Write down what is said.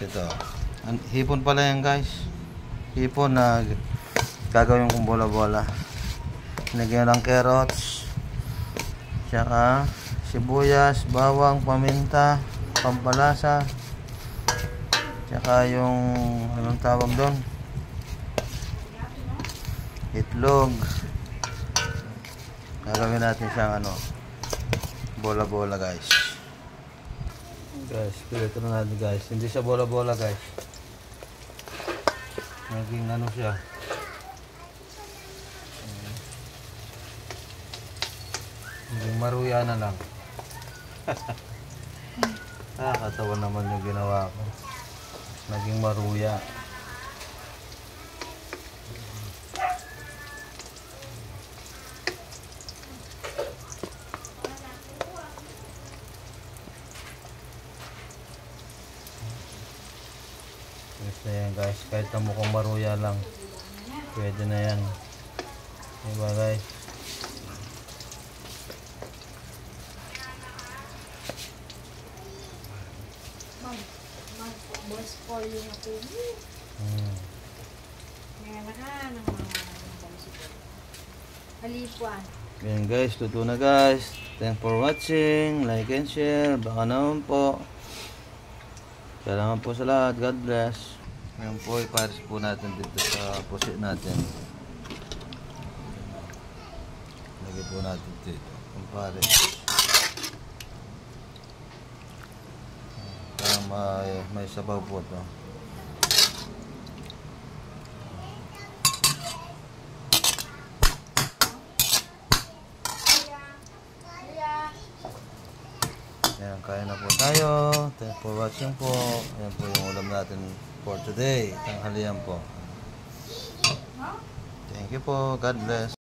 Ito. Hipon pala yan guys. Hipon na gagawin kong bola-bola. Nagyan ng carrots. Tsaka sibuyas, bawang, paminta, pampalasa. Tsaka yung anong tawag doon? Itlog. Gagawin natin siyang bola-bola guys. Guys, pilito na natin guys. Hindi siya bola-bola guys. Naging siya. Naging maruya na lang. Nakakatawa naman yung ginawa ko. Naging maruya. Guys na yan guys, kahit na mukhang maruya lang, pwede na yan. Diba guys? Boss for you na po. Ngayon ng mga halipuan. Yan guys, luto na guys. Thanks for watching. Like and share. Baka naman po. Salamat po sa lahat. God bless. Ngayon po, iparis po natin dito sa pusit natin. Lagay po natin dito. Iparis. Para may sabaw po ito. Ayan, kain na po tayo. Thanks for watching po. Ayan po yung ulam natin for today. Tanghalian po. Thank you po. God bless.